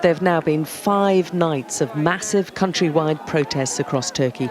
There have now been 5 nights of massive countrywide protests across Turkey.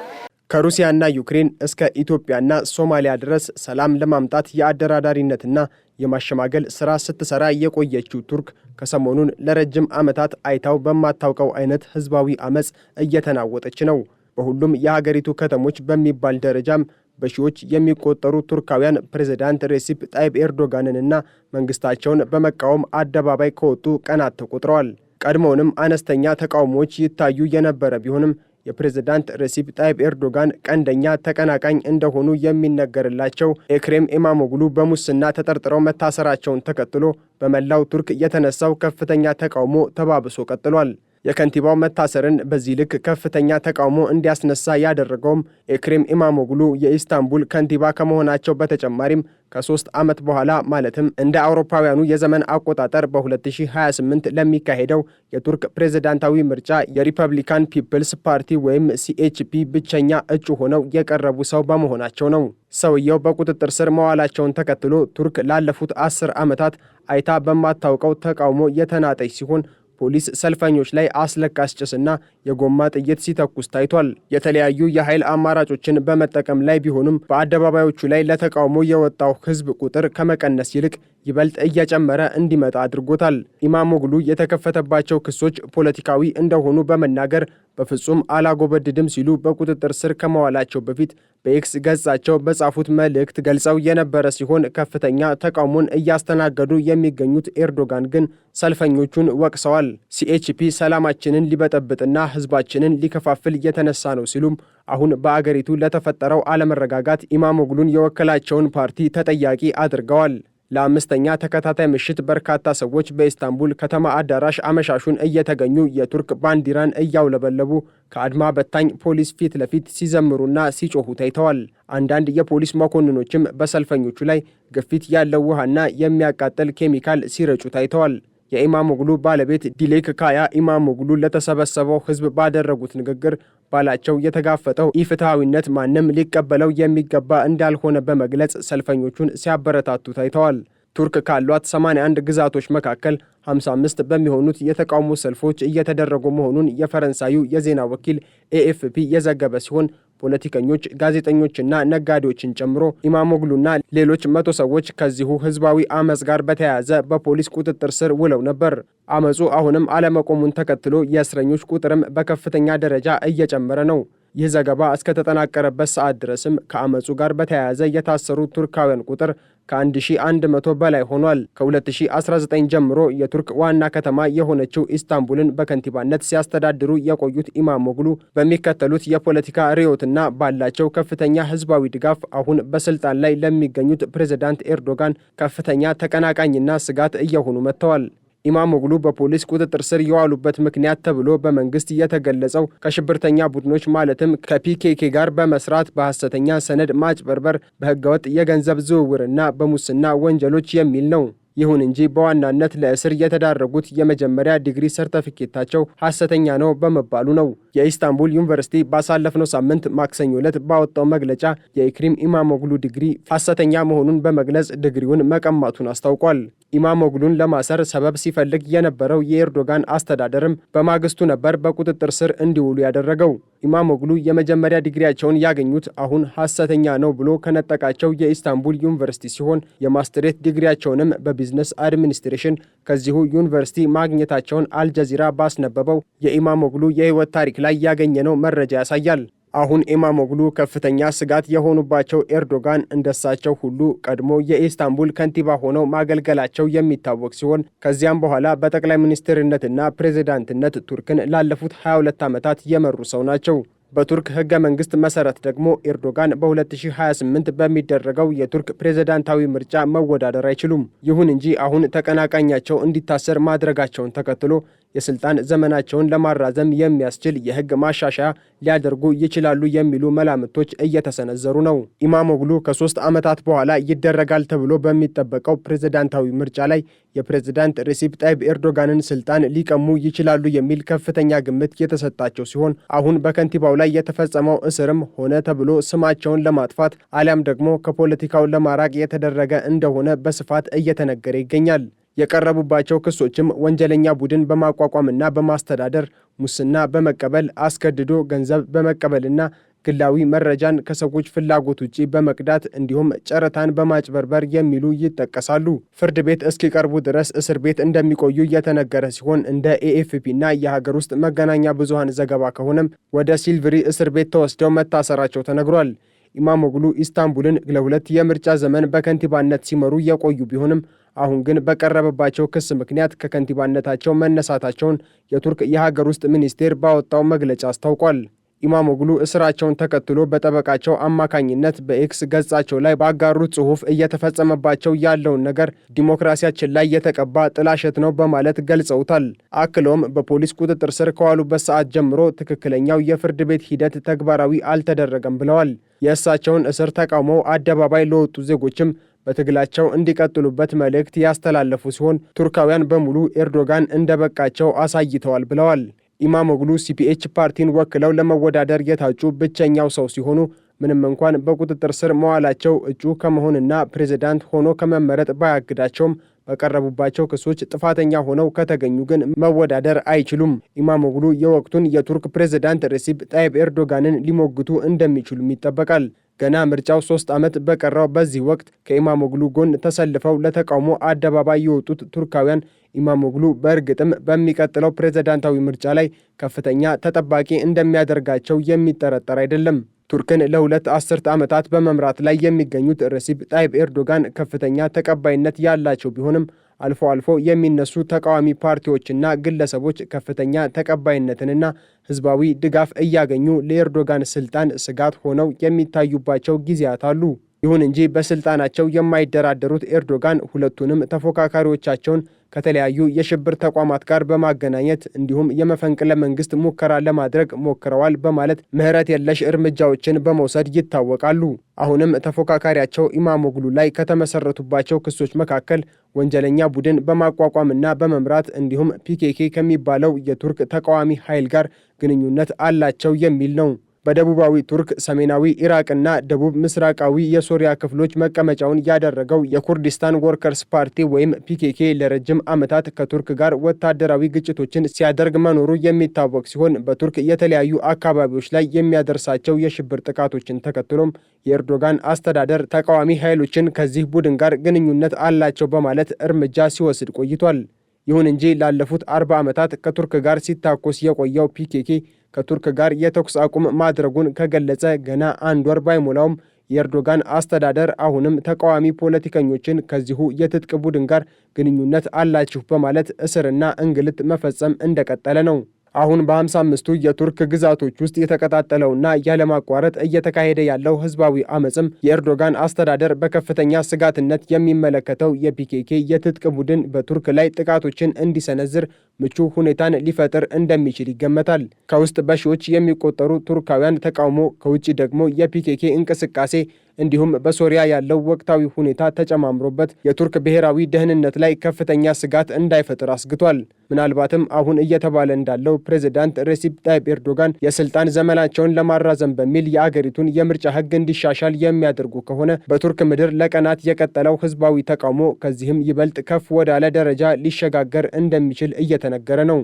ከሩሲያና ዩክሬን እስከ ኢትዮጵያና ሶማሊያ ድረስ ሰላም ለማምጣት የአደራዳሪነትና የማሸማገል ስራ ስትሰራ የቆየችው ቱርክ ከሰሞኑን ለረጅም ዓመታት አይታው በማታውቀው አይነት ህዝባዊ አመጽ እየተናወጠች ነው። በሁሉም የሀገሪቱ ከተሞች በሚባል ደረጃም በሺዎች የሚቆጠሩ ቱርካውያን ፕሬዝዳንት ሬሲፕ ጣይብ ኤርዶጋንንና መንግስታቸውን በመቃወም አደባባይ ከወጡ ቀናት ተቆጥረዋል። ቀድሞውንም አነስተኛ ተቃውሞዎች ይታዩ የነበረ ቢሆንም የፕሬዝዳንት ሬሲፕ ጣይብ ኤርዶጋን ቀንደኛ ተቀናቃኝ እንደሆኑ የሚነገርላቸው ኤክሬም ኢማሞግሉ በሙስና ተጠርጥረው መታሰራቸውን ተከትሎ በመላው ቱርክ የተነሳው ከፍተኛ ተቃውሞ ተባብሶ ቀጥሏል። የከንቲባው መታሰርን በዚህ ልክ ከፍተኛ ተቃውሞ እንዲያስነሳ ያደረገውም ኤክሬም ኢማሞግሉ የኢስታንቡል ከንቲባ ከመሆናቸው በተጨማሪም ከ3 ዓመት በኋላ ማለትም እንደ አውሮፓውያኑ የዘመን አቆጣጠር በ2028 ለሚካሄደው የቱርክ ፕሬዝዳንታዊ ምርጫ የሪፐብሊካን ፒፕልስ ፓርቲ ወይም ሲኤችፒ ብቸኛ እጩ ሆነው የቀረቡ ሰው በመሆናቸው ነው። ሰውየው በቁጥጥር ስር መዋላቸውን ተከትሎ ቱርክ ላለፉት 10 ዓመታት አይታ በማታውቀው ተቃውሞ የተናጠች ሲሆን ፖሊስ ሰልፈኞች ላይ አስለቃሽ ጭስና የጎማ ጥይት ሲተኩስ ታይቷል። የተለያዩ የኃይል አማራጮችን በመጠቀም ላይ ቢሆኑም በአደባባዮቹ ላይ ለተቃውሞ የወጣው ህዝብ ቁጥር ከመቀነስ ይልቅ ይበልጥ እየጨመረ እንዲመጣ አድርጎታል። ኢማሞግሉ የተከፈተባቸው ክሶች ፖለቲካዊ እንደሆኑ በመናገር በፍጹም አላጎበድድም ሲሉ በቁጥጥር ስር ከመዋላቸው በፊት በኤክስ ገጻቸው በጻፉት መልእክት ገልጸው የነበረ ሲሆን ከፍተኛ ተቃውሞን እያስተናገዱ የሚገኙት ኤርዶጋን ግን ሰልፈኞቹን ወቅሰዋል። ሲኤችፒ ሰላማችንን ሊበጠብጥና ህዝባችንን ሊከፋፍል የተነሳ ነው ሲሉም አሁን በአገሪቱ ለተፈጠረው አለመረጋጋት ኢማሞግሉን የወከላቸውን ፓርቲ ተጠያቂ አድርገዋል። ለአምስተኛ ተከታታይ ምሽት በርካታ ሰዎች በኢስታንቡል ከተማ አዳራሽ አመሻሹን እየተገኙ የቱርክ ባንዲራን እያውለበለቡ ከአድማ በታኝ ፖሊስ ፊት ለፊት ሲዘምሩና ሲጮሁ ታይተዋል። አንዳንድ የፖሊስ መኮንኖችም በሰልፈኞቹ ላይ ግፊት ያለው ውሃና የሚያቃጥል ኬሚካል ሲረጩ ታይተዋል። የኢማሞግሉ ባለቤት ዲሌክ ካያ ኢማሞግሉ ለተሰበሰበው ህዝብ ባደረጉት ንግግር ባላቸው የተጋፈጠው ኢፍትሐዊነት ማንም ሊቀበለው የሚገባ እንዳልሆነ በመግለጽ ሰልፈኞቹን ሲያበረታቱ ታይተዋል። ቱርክ ካሏት 81 ግዛቶች መካከል 55 በሚሆኑት የተቃውሞ ሰልፎች እየተደረጉ መሆኑን የፈረንሳዩ የዜና ወኪል ኤኤፍፒ የዘገበ ሲሆን ፖለቲከኞች፣ ጋዜጠኞችና ነጋዴዎችን ጨምሮ ኢማሞግሉና ሌሎች 100 ሰዎች ከዚሁ ህዝባዊ አመጽ ጋር በተያያዘ በፖሊስ ቁጥጥር ስር ውለው ነበር። አመጹ አሁንም አለመቆሙን ተከትሎ የእስረኞች ቁጥርም በከፍተኛ ደረጃ እየጨመረ ነው። ይህ ዘገባ እስከተጠናቀረበት ሰዓት ድረስም ከአመጹ ጋር በተያያዘ የታሰሩ ቱርካውያን ቁጥር ከ1100 በላይ ሆኗል። ከ2019 ጀምሮ የቱርክ ዋና ከተማ የሆነችው ኢስታንቡልን በከንቲባነት ሲያስተዳድሩ የቆዩት ኢማሞግሉ በሚከተሉት የፖለቲካ ርዕዮትና ባላቸው ከፍተኛ ህዝባዊ ድጋፍ አሁን በስልጣን ላይ ለሚገኙት ፕሬዝዳንት ኤርዶጋን ከፍተኛ ተቀናቃኝና ስጋት እየሆኑ መጥተዋል። ኢማሞግሉ በፖሊስ ቁጥጥር ስር የዋሉበት ምክንያት ተብሎ በመንግስት የተገለጸው ከሽብርተኛ ቡድኖች ማለትም ከፒኬኬ ጋር በመስራት በሐሰተኛ ሰነድ ማጭበርበር፣ በህገወጥ የገንዘብ ዝውውርና በሙስና ወንጀሎች የሚል ነው። ይሁን እንጂ በዋናነት ለእስር የተዳረጉት የመጀመሪያ ዲግሪ ሰርተፊኬታቸው ሐሰተኛ ነው በመባሉ ነው። የኢስታንቡል ዩኒቨርሲቲ ባሳለፍነው ሳምንት ማክሰኞ ዕለት ባወጣው መግለጫ የኤክሬም ኢማሞግሉ ዲግሪ ሐሰተኛ መሆኑን በመግለጽ ዲግሪውን መቀማቱን አስታውቋል። ኢማሞግሉን ለማሰር ሰበብ ሲፈልግ የነበረው የኤርዶጋን አስተዳደርም በማግስቱ ነበር በቁጥጥር ስር እንዲውሉ ያደረገው። ኢማሞግሉ የመጀመሪያ ዲግሪያቸውን ያገኙት አሁን ሐሰተኛ ነው ብሎ ከነጠቃቸው የኢስታንቡል ዩኒቨርሲቲ ሲሆን የማስትሬት ዲግሪያቸውንም በቢዝነስ አድሚኒስትሬሽን ከዚሁ ዩኒቨርሲቲ ማግኘታቸውን አልጀዚራ ባስነበበው የኢማሞግሉ የህይወት ታሪክ ላይ ያገኘነው መረጃ ያሳያል። አሁን ኢማሞግሉ ከፍተኛ ስጋት የሆኑባቸው ኤርዶጋን እንደሳቸው ሁሉ ቀድሞ የኢስታንቡል ከንቲባ ሆነው ማገልገላቸው የሚታወቅ ሲሆን ከዚያም በኋላ በጠቅላይ ሚኒስትርነትና ፕሬዝዳንትነት ቱርክን ላለፉት 22 ዓመታት የመሩ ሰው ናቸው። በቱርክ ህገ መንግስት መሰረት ደግሞ ኤርዶጋን በ2028 በሚደረገው የቱርክ ፕሬዝዳንታዊ ምርጫ መወዳደር አይችሉም። ይሁን እንጂ አሁን ተቀናቃኛቸው እንዲታሰር ማድረጋቸውን ተከትሎ የስልጣን ዘመናቸውን ለማራዘም የሚያስችል የህግ ማሻሻያ ሊያደርጉ ይችላሉ የሚሉ መላምቶች እየተሰነዘሩ ነው። ኢማሞግሉ ከ3 ዓመታት በኋላ ይደረጋል ተብሎ በሚጠበቀው ፕሬዝዳንታዊ ምርጫ ላይ የፕሬዝዳንት ሬሲፕ ጣይብ ኤርዶጋንን ስልጣን ሊቀሙ ይችላሉ የሚል ከፍተኛ ግምት የተሰጣቸው ሲሆን አሁን በከንቲባው ላይ የተፈጸመው እስርም ሆነ ተብሎ ስማቸውን ለማጥፋት አሊያም ደግሞ ከፖለቲካው ለማራቅ የተደረገ እንደሆነ በስፋት እየተነገረ ይገኛል። የቀረቡባቸው ክሶችም ወንጀለኛ ቡድን በማቋቋምና በማስተዳደር፣ ሙስና በመቀበል፣ አስገድዶ ገንዘብ በመቀበልና ግላዊ መረጃን ከሰዎች ፍላጎት ውጪ በመቅዳት እንዲሁም ጨረታን በማጭበርበር የሚሉ ይጠቀሳሉ። ፍርድ ቤት እስኪቀርቡ ድረስ እስር ቤት እንደሚቆዩ የተነገረ ሲሆን እንደ ኤኤፍፒና የሀገር ውስጥ መገናኛ ብዙሃን ዘገባ ከሆነም ወደ ሲልቨሪ እስር ቤት ተወስደው መታሰራቸው ተነግሯል። ኢማሞግሉ ኢስታንቡልን ለ2 የምርጫ ዘመን በከንቲባነት ሲመሩ የቆዩ ቢሆንም አሁን ግን በቀረበባቸው ክስ ምክንያት ከከንቲባነታቸው መነሳታቸውን የቱርክ የሀገር ውስጥ ሚኒስቴር ባወጣው መግለጫ አስታውቋል። ኢማሞግሉ እስራቸውን ተከትሎ በጠበቃቸው አማካኝነት በኤክስ ገጻቸው ላይ ባጋሩት ጽሑፍ እየተፈጸመባቸው ያለውን ነገር ዲሞክራሲያችን ላይ የተቀባ ጥላሸት ነው በማለት ገልጸውታል። አክለውም በፖሊስ ቁጥጥር ስር ከዋሉበት ሰዓት ጀምሮ ትክክለኛው የፍርድ ቤት ሂደት ተግባራዊ አልተደረገም ብለዋል። የእሳቸውን እስር ተቃውመው አደባባይ ለወጡ ዜጎችም በትግላቸው እንዲቀጥሉበት መልእክት ያስተላለፉ ሲሆን ቱርካውያን በሙሉ ኤርዶጋን እንደበቃቸው አሳይተዋል ብለዋል። ኢማሞግሉ ሲፒኤች ፓርቲን ወክለው ለመወዳደር የታጩ ብቸኛው ሰው ሲሆኑ ምንም እንኳን በቁጥጥር ስር መዋላቸው እጩ ከመሆንና ፕሬዝዳንት ሆኖ ከመመረጥ ባያግዳቸውም በቀረቡባቸው ክሶች ጥፋተኛ ሆነው ከተገኙ ግን መወዳደር አይችሉም። ኢማሞግሉ የወቅቱን የቱርክ ፕሬዝዳንት ሬሲፕ ጣይብ ኤርዶጋንን ሊሞግቱ እንደሚችሉም ይጠበቃል። ገና ምርጫው 3 ዓመት በቀረው በዚህ ወቅት ከኢማሞግሉ ጎን ተሰልፈው ለተቃውሞ አደባባይ የወጡት ቱርካውያን ኢማሞግሉ በእርግጥም በሚቀጥለው ፕሬዝዳንታዊ ምርጫ ላይ ከፍተኛ ተጠባቂ እንደሚያደርጋቸው የሚጠረጠር አይደለም። ቱርክን ለ2 አስርት ዓመታት በመምራት ላይ የሚገኙት ሬሲፕ ጣይብ ኤርዶጋን ከፍተኛ ተቀባይነት ያላቸው ቢሆንም አልፎ አልፎ የሚነሱ ተቃዋሚ ፓርቲዎችና ግለሰቦች ከፍተኛ ተቀባይነትንና ሕዝባዊ ድጋፍ እያገኙ ለኤርዶጋን ስልጣን ስጋት ሆነው የሚታዩባቸው ጊዜያት አሉ። ይሁን እንጂ በስልጣናቸው የማይደራደሩት ኤርዶጋን ሁለቱንም ተፎካካሪዎቻቸውን ከተለያዩ የሽብር ተቋማት ጋር በማገናኘት እንዲሁም የመፈንቅለ መንግስት ሙከራ ለማድረግ ሞክረዋል በማለት ምህረት የለሽ እርምጃዎችን በመውሰድ ይታወቃሉ። አሁንም ተፎካካሪያቸው ኢማሞግሉ ላይ ከተመሰረቱባቸው ክሶች መካከል ወንጀለኛ ቡድን በማቋቋምና በመምራት እንዲሁም ፒኬኬ ከሚባለው የቱርክ ተቃዋሚ ኃይል ጋር ግንኙነት አላቸው የሚል ነው። በደቡባዊ ቱርክ፣ ሰሜናዊ ኢራቅና ደቡብ ምስራቃዊ የሶሪያ ክፍሎች መቀመጫውን ያደረገው የኩርዲስታን ወርከርስ ፓርቲ ወይም ፒኬኬ ለረጅም ዓመታት ከቱርክ ጋር ወታደራዊ ግጭቶችን ሲያደርግ መኖሩ የሚታወቅ ሲሆን በቱርክ የተለያዩ አካባቢዎች ላይ የሚያደርሳቸው የሽብር ጥቃቶችን ተከትሎም የኤርዶጋን አስተዳደር ተቃዋሚ ኃይሎችን ከዚህ ቡድን ጋር ግንኙነት አላቸው በማለት እርምጃ ሲወስድ ቆይቷል። ይሁን እንጂ ላለፉት 40 ዓመታት ከቱርክ ጋር ሲታኮስ የቆየው ፒኬኬ ከቱርክ ጋር የተኩስ አቁም ማድረጉን ከገለጸ ገና 1 ወር ባይሞላውም የኤርዶጋን አስተዳደር አሁንም ተቃዋሚ ፖለቲከኞችን ከዚሁ የትጥቅ ቡድን ጋር ግንኙነት አላችሁ በማለት እስርና እንግልት መፈጸም እንደቀጠለ ነው። አሁን በ55ቱ የቱርክ ግዛቶች ውስጥ የተቀጣጠለውና ያለማቋረጥ እየተካሄደ ያለው ህዝባዊ አመፅም የኤርዶጋን አስተዳደር በከፍተኛ ስጋትነት የሚመለከተው የፒኬኬ የትጥቅ ቡድን በቱርክ ላይ ጥቃቶችን እንዲሰነዝር ምቹ ሁኔታን ሊፈጥር እንደሚችል ይገመታል። ከውስጥ በሺዎች የሚቆጠሩ ቱርካውያን ተቃውሞ፣ ከውጭ ደግሞ የፒኬኬ እንቅስቃሴ እንዲሁም በሶሪያ ያለው ወቅታዊ ሁኔታ ተጨማምሮበት የቱርክ ብሔራዊ ደህንነት ላይ ከፍተኛ ስጋት እንዳይፈጥር አስግቷል። ምናልባትም አሁን እየተባለ እንዳለው ፕሬዝዳንት ሬሲፕ ጣይብ ኤርዶጋን የስልጣን ዘመናቸውን ለማራዘም በሚል የአገሪቱን የምርጫ ህግ እንዲሻሻል የሚያደርጉ ከሆነ በቱርክ ምድር ለቀናት የቀጠለው ህዝባዊ ተቃውሞ ከዚህም ይበልጥ ከፍ ወዳለ ደረጃ ሊሸጋገር እንደሚችል እየተነገረ ነው።